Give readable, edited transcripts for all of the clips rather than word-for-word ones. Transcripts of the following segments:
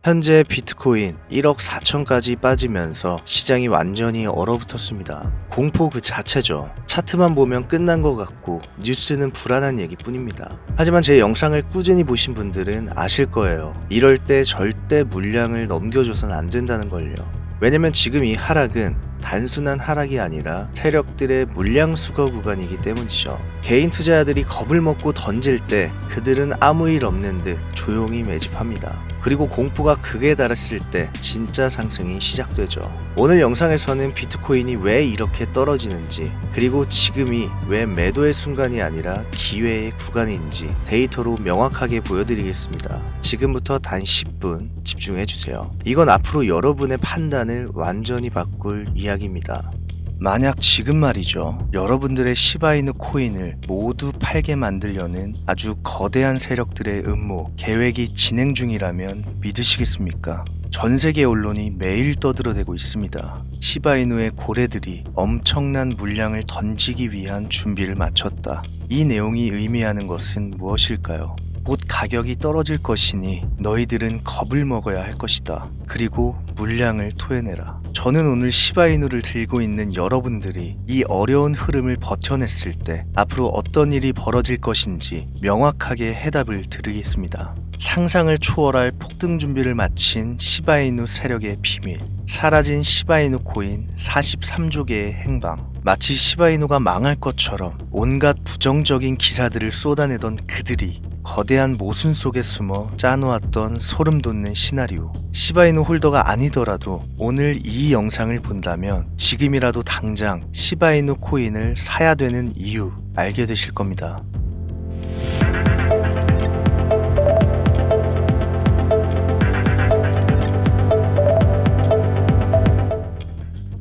현재 비트코인 1억 4천까지 빠지면서 시장이 완전히 얼어붙었습니다. 공포 그 자체죠. 차트만 보면 끝난 것 같고 뉴스는 불안한 얘기뿐입니다. 하지만 제 영상을 꾸준히 보신 분들은 아실 거예요. 이럴 때 절대 물량을 넘겨줘선 안 된다는 걸요. 왜냐면 지금 이 하락은 단순한 하락이 아니라 세력들의 물량 수거 구간이기 때문이죠. 개인 투자자들이 겁을 먹고 던질 때 그들은 아무 일 없는 듯 조용히 매집합니다. 그리고 공포가 극에 달했을 때 진짜 상승이 시작되죠. 오늘 영상에서는 비트코인이 왜 이렇게 떨어지는지, 그리고 지금이 왜 매도의 순간이 아니라 기회의 구간인지 데이터로 명확하게 보여드리겠습니다. 지금부터 단 10분 집중해주세요. 이건 앞으로 여러분의 판단을 완전히 바꿀 이야기입니다. 만약 지금 말이죠, 여러분들의 시바이누 코인을 모두 팔게 만들려는 아주 거대한 세력들의 음모, 계획이 진행 중이라면 믿으시겠습니까? 전 세계 언론이 매일 떠들어대고 있습니다. 시바이누의 고래들이 엄청난 물량을 던지기 위한 준비를 마쳤다. 이 내용이 의미하는 것은 무엇일까요? 곧 가격이 떨어질 것이니 너희들은 겁을 먹어야 할 것이다. 그리고 물량을 토해내라. 저는 오늘 시바이누를 들고 있는 여러분들이 이 어려운 흐름을 버텨냈을 때 앞으로 어떤 일이 벌어질 것인지 명확하게 해답을 드리겠습니다. 상상을 초월할 폭등 준비를 마친 시바이누 세력의 비밀, 사라진 시바이누 코인 43조 개의 행방, 마치 시바이누가 망할 것처럼 온갖 부정적인 기사들을 쏟아내던 그들이 거대한 모순 속에 숨어 짜놓았던 소름 돋는 시나리오. 시바이누 홀더가 아니더라도 오늘 이 영상을 본다면 지금이라도 당장 시바이누 코인을 사야 되는 이유 알게 되실 겁니다.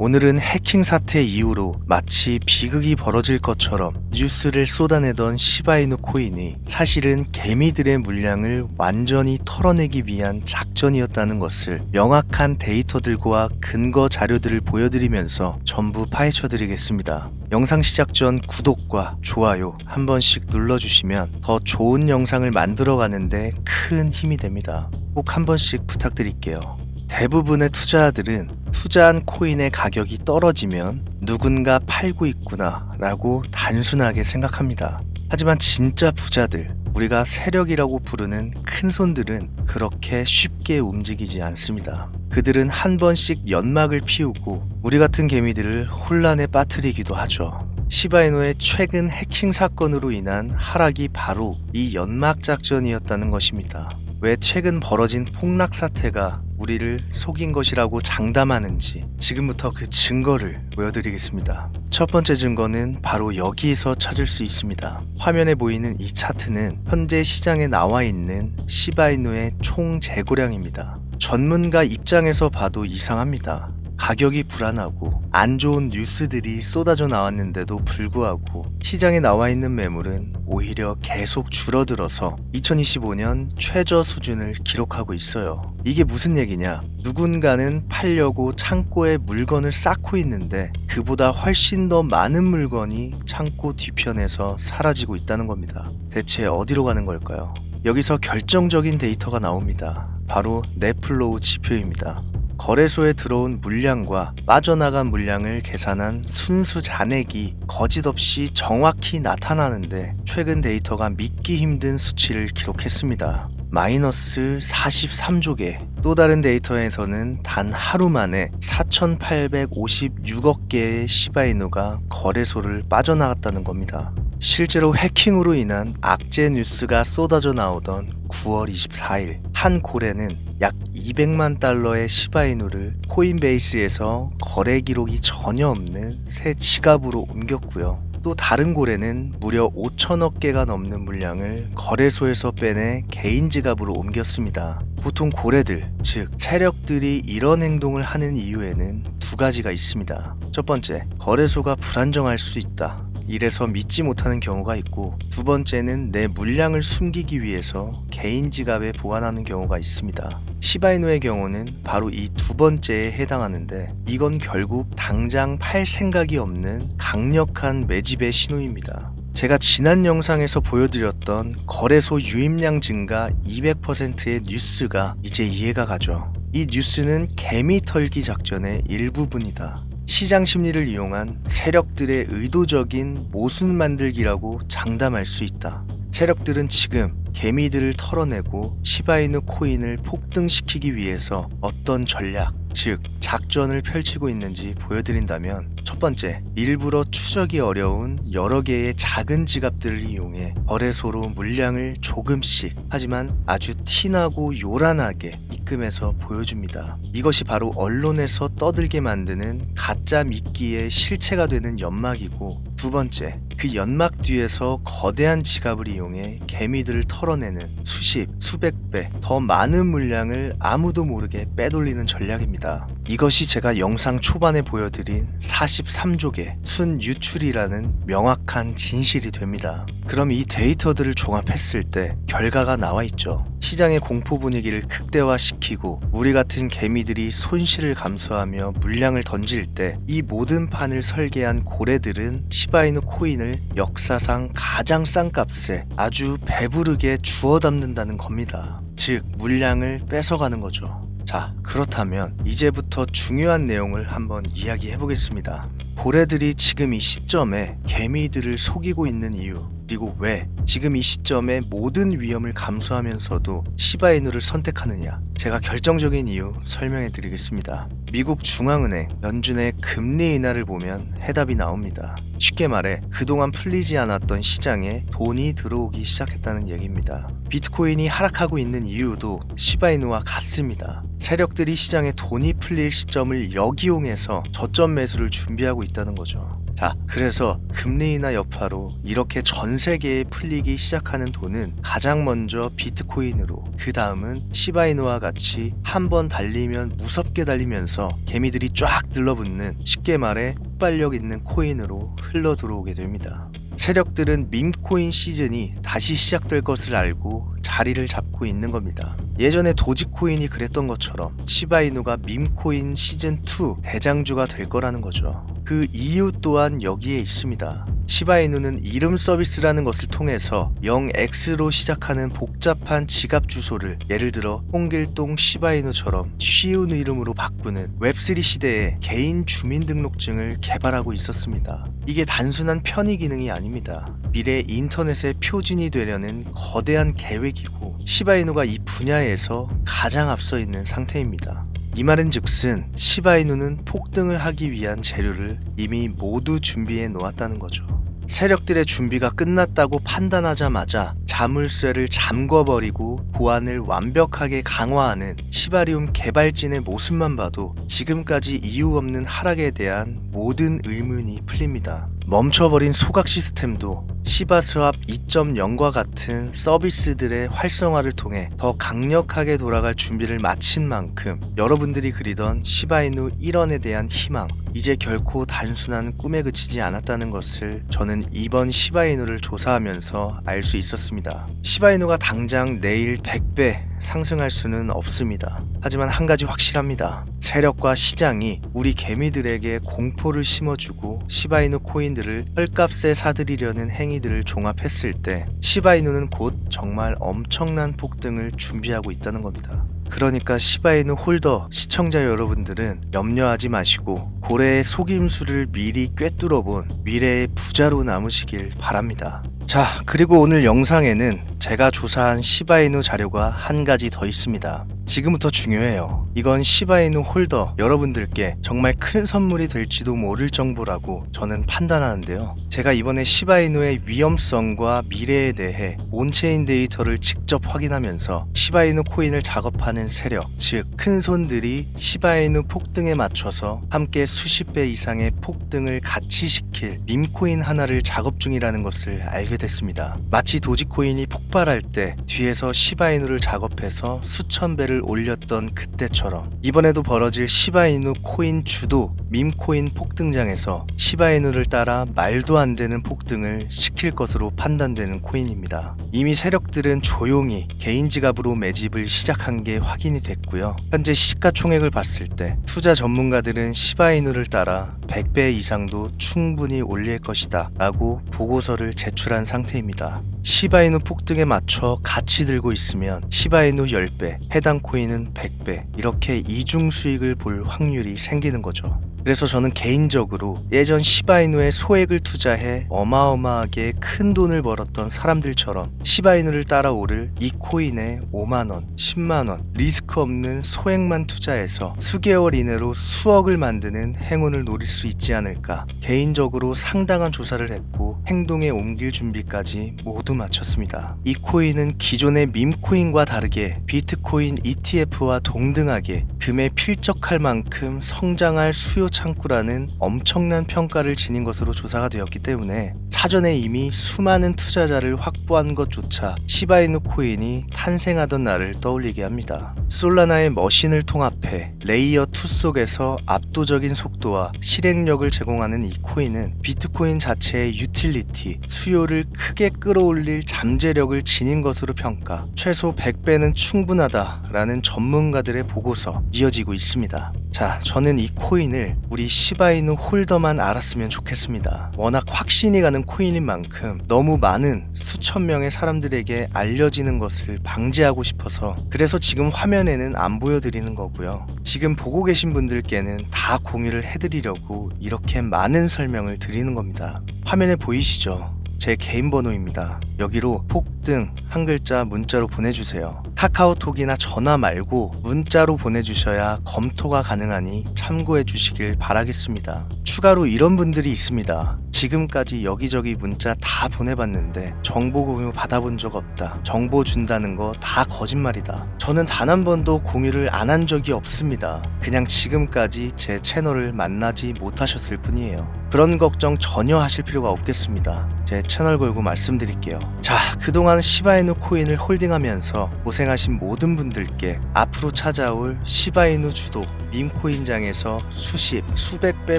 오늘은 해킹 사태 이후로 마치 비극이 벌어질 것처럼 뉴스를 쏟아내던 시바이누 코인이 사실은 개미들의 물량을 완전히 털어내기 위한 작전이었다는 것을 명확한 데이터들과 근거 자료들을 보여드리면서 전부 파헤쳐드리겠습니다. 영상 시작 전 구독과 좋아요 한 번씩 눌러주시면 더 좋은 영상을 만들어가는데 큰 힘이 됩니다. 꼭 한 번씩 부탁드릴게요. 대부분의 투자자들은 투자한 코인의 가격이 떨어지면 누군가 팔고 있구나 라고 단순하게 생각합니다. 하지만 진짜 부자들, 우리가 세력이라고 부르는 큰손들은 그렇게 쉽게 움직이지 않습니다. 그들은 한 번씩 연막을 피우고 우리 같은 개미들을 혼란에 빠뜨리기도 하죠. 시바이누의 최근 해킹 사건으로 인한 하락이 바로 이 연막 작전이었다는 것입니다. 왜 최근 벌어진 폭락 사태가 우리를 속인 것이라고 장담하는지 지금부터 그 증거를 보여드리겠습니다. 첫 번째 증거는 바로 여기에서 찾을 수 있습니다. 화면에 보이는 이 차트는 현재 시장에 나와 있는 시바이누의 총 재고량입니다. 전문가 입장에서 봐도 이상합니다. 가격이 불안하고 안 좋은 뉴스들이 쏟아져 나왔는데도 불구하고 시장에 나와 있는 매물은 오히려 계속 줄어들어서 2025년 최저 수준을 기록하고 있어요. 이게 무슨 얘기냐? 누군가는 팔려고 창고에 물건을 쌓고 있는데 그보다 훨씬 더 많은 물건이 창고 뒤편에서 사라지고 있다는 겁니다. 대체 어디로 가는 걸까요? 여기서 결정적인 데이터가 나옵니다. 바로 넷플로우 지표입니다. 거래소에 들어온 물량과 빠져나간 물량을 계산한 순수 잔액이 거짓없이 정확히 나타나는데 최근 데이터가 믿기 힘든 수치를 기록했습니다. 마이너스 43조 개. 또 다른 데이터에서는 단 하루 만에 4,856억 개의 시바이누가 거래소를 빠져나갔다는 겁니다. 실제로 해킹으로 인한 악재 뉴스가 쏟아져 나오던 9월 24일 한 고래는 약 200만 달러의 시바이누를 코인베이스에서 거래 기록이 전혀 없는 새 지갑으로 옮겼고요. 또 다른 고래는 무려 5천억 개가 넘는 물량을 거래소에서 빼내 개인 지갑으로 옮겼습니다. 보통 고래들, 즉 세력들이 이런 행동을 하는 이유에는 두 가지가 있습니다. 첫 번째, 거래소가 불안정할 수 있다. 이래서 믿지 못하는 경우가 있고, 두 번째는 내 물량을 숨기기 위해서 개인 지갑에 보관하는 경우가 있습니다. 시바이누의 경우는 바로 이 두 번째에 해당하는데, 이건 결국 당장 팔 생각이 없는 강력한 매집의 신호입니다. 제가 지난 영상에서 보여드렸던 거래소 유입량 증가 200%의 뉴스가 이제 이해가 가죠. 이 뉴스는 개미 털기 작전의 일부분이다. 시장 심리를 이용한 세력들의 의도적인 모순 만들기라고 장담할 수 있다. 세력들은 지금 개미들을 털어내고 시바이누 코인을 폭등시키기 위해서 어떤 전략, 즉 작전을 펼치고 있는지 보여드린다면, 첫 번째, 일부러 추적이 어려운 여러 개의 작은 지갑들을 이용해 거래소로 물량을 조금씩 하지만 아주 티나고 요란하게 입금해서 보여줍니다. 이것이 바로 언론에서 떠들게 만드는 가짜 미끼의 실체가 되는 연막이고, 두 번째, 그 연막 뒤에서 거대한 지갑을 이용해 개미들을 털어내는 수십, 수백 배 더 많은 물량을 아무도 모르게 빼돌리는 전략입니다. 이것이 제가 영상 초반에 보여드린 43조개 순유출이라는 명확한 진실이 됩니다. 그럼 이 데이터들을 종합했을 때 결과가 나와 있죠. 시장의 공포 분위기를 극대화시키고 우리 같은 개미들이 손실을 감수하며 물량을 던질 때 이 모든 판을 설계한 고래들은 시바이누 코인을 역사상 가장 싼 값에 아주 배부르게 주워 담는다는 겁니다. 즉 물량을 뺏어가는 거죠. 자, 그렇다면 이제부터 중요한 내용을 한번 이야기해 보겠습니다. 고래들이 지금 이 시점에 개미들을 속이고 있는 이유, 그리고 왜 지금 이 시점에 모든 위험을 감수하면서도 시바이누를 선택하느냐, 제가 결정적인 이유 설명해 드리겠습니다. 미국 중앙은행 연준의 금리 인하를 보면 해답이 나옵니다. 쉽게 말해 그동안 풀리지 않았던 시장에 돈이 들어오기 시작했다는 얘기입니다. 비트코인이 하락하고 있는 이유도 시바이누와 같습니다. 세력들이 시장에 돈이 풀릴 시점을 역이용해서 저점 매수를 준비하고 있다는 거죠. 자, 그래서 금리 인하 여파로 이렇게 전 세계에 풀리기 시작하는 돈은 가장 먼저 비트코인으로, 그 다음은 시바이누와 같이 한번 달리면 무섭게 달리면서 개미들이 쫙 들러붙는, 쉽게 말해 폭발력 있는 코인으로 흘러 들어오게 됩니다. 세력들은 밈코인 시즌이 다시 시작될 것을 알고 자리를 잡고 있는 겁니다. 예전에 도지코인이 그랬던 것처럼 시바이누가 밈코인 시즌2 대장주가 될 거라는 거죠. 그 이유 또한 여기에 있습니다. 시바이누는 이름 서비스라는 것을 통해서 0x로 시작하는 복잡한 지갑 주소를 예를 들어 홍길동 시바이누처럼 쉬운 이름으로 바꾸는 웹3 시대에 개인 주민등록증을 개발하고 있었습니다. 이게 단순한 편의 기능이 아닙니다. 미래 인터넷의 표준이 되려는 거대한 계획이고 시바이누가 이 분야에서 가장 앞서 있는 상태입니다. 이 말은 즉슨 시바이누는 폭등을 하기 위한 재료를 이미 모두 준비해 놓았다는 거죠. 세력들의 준비가 끝났다고 판단하자마자 자물쇠를 잠궈버리고 보안을 완벽하게 강화하는 시바리움 개발진의 모습만 봐도 지금까지 이유 없는 하락에 대한 모든 의문이 풀립니다. 멈춰버린 소각 시스템도 시바스왑 2.0과 같은 서비스들의 활성화를 통해 더 강력하게 돌아갈 준비를 마친 만큼 여러분들이 그리던 시바이누 1원에 대한 희망, 이제 결코 단순한 꿈에 그치지 않았다는 것을 저는 이번 시바이누를 조사하면서 알 수 있었습니다. 시바이누가 당장 내일 100배 상승할 수는 없습니다. 하지만 한 가지 확실합니다. 세력과 시장이 우리 개미들에게 공포를 심어주고 시바이누 코인들을 헐값에 사들이려는 행위들을 종합했을 때 시바이누는 곧 정말 엄청난 폭등을 준비하고 있다는 겁니다. 그러니까 시바이누 홀더 시청자 여러분들은 염려하지 마시고 고래의 속임수를 미리 꿰뚫어본 미래의 부자로 남으시길 바랍니다. 자, 그리고 오늘 영상에는 제가 조사한 시바이누 자료가 한 가지 더 있습니다. 지금부터 중요해요. 이건 시바이누 홀더 여러분들께 정말 큰 선물이 될지도 모를 정보라고 저는 판단하는데요. 제가 이번에 시바이누의 위험성과 미래에 대해 온체인 데이터를 직접 확인하면서 시바이누 코인을 작업하는 세력, 즉 큰손들이 시바이누 폭등에 맞춰서 함께 수십 배 이상의 폭등을 같이 시킬 밈코인 하나를 작업 중이라는 것을 알게 됐습니다. 마치 도지코인이 폭발할 때 뒤에서 시바이누를 작업해서 수천 배를 가격을 올렸던 그때처럼 이번에도 벌어질 시바이누 코인 주도 밈코인 폭등장에서 시바이누를 따라 말도 안 되는 폭등을 시킬 것으로 판단되는 코인입니다. 이미 세력들은 조용히 개인 지갑으로 매집을 시작한 게 확인이 됐고요. 현재 시가총액을 봤을 때 투자 전문가들은 시바이누를 따라 100배 이상도 충분히 올릴 것이다 라고 보고서를 제출한 상태입니다. 시바이누 폭등에 맞춰 같이 들고 있으면 시바이누 10배, 해당 코인은 100배 이렇게 이중 수익을 볼 확률이 생기는 거죠. 그래서 저는 개인적으로 예전 시바이누에 소액을 투자해 어마어마하게 큰 돈을 벌었던 사람들처럼 시바이누를 따라 오를 이 코인에 5만원, 10만원 리스크 없는 소액만 투자해서 수개월 이내로 수억을 만드는 행운을 노릴 수 있지 않을까. 개인적으로 상당한 조사를 했고 행동에 옮길 준비까지 모두 마쳤습니다. 이 코인은 기존의 밈코인과 다르게 비트코인 ETF와 동등하게 금에 필적할 만큼 성장할 수요 창구라는 엄청난 평가를 지닌 것으로 조사가 되었기 때문에 사전에 이미 수많은 투자자를 확보한 것조차 시바이누 코인이 탄생하던 날을 떠올리게 합니다. 솔라나의 머신을 통합해 레이어 2 속에서 압도적인 속도와 실행력을 제공하는 이 코인은 비트코인 자체의 유틸리티, 수요를 크게 끌어올릴 잠재력을 지닌 것으로 평가, 최소 100배는 충분하다라는 전문가들의 보고서 이어지고 있습니다. 자, 저는 이 코인을 우리 시바이누 홀더만 알았으면 좋겠습니다. 워낙 확신이 가는 코인인 만큼 너무 많은 수천 명의 사람들에게 알려지는 것을 방지하고 싶어서 그래서 지금 화면에는 안 보여드리는 거고요. 지금 보고 계신 분들께는 다 공유를 해드리려고 이렇게 많은 설명을 드리는 겁니다. 화면에 보이시죠? 제 개인 번호입니다. 여기로 폭등 한 글자 문자로 보내주세요. 카카오톡이나 전화 말고 문자로 보내주셔야 검토가 가능하니 참고해 주시길 바라겠습니다. 추가로 이런 분들이 있습니다. 지금까지 여기저기 문자 다 보내봤는데 정보 공유 받아본 적 없다. 정보 준다는 거 다 거짓말이다. 저는 단 한 번도 공유를 안 한 적이 없습니다. 그냥 지금까지 제 채널을 만나지 못하셨을 뿐이에요. 그런 걱정 전혀 하실 필요가 없겠습니다. 제 채널 걸고 말씀드릴게요. 자, 그동안 시바이누 코인을 홀딩하면서 고생하신 모든 분들께 앞으로 찾아올 시바이누 주도 밈코인장에서 수십, 수백 배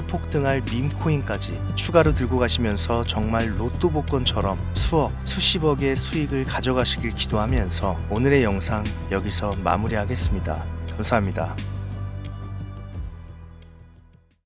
폭등할 밈코인까지 추가로 들고 가시면서 정말 로또 복권처럼 수억, 수십억의 수익을 가져가시길 기도하면서 오늘의 영상 여기서 마무리하겠습니다. 감사합니다.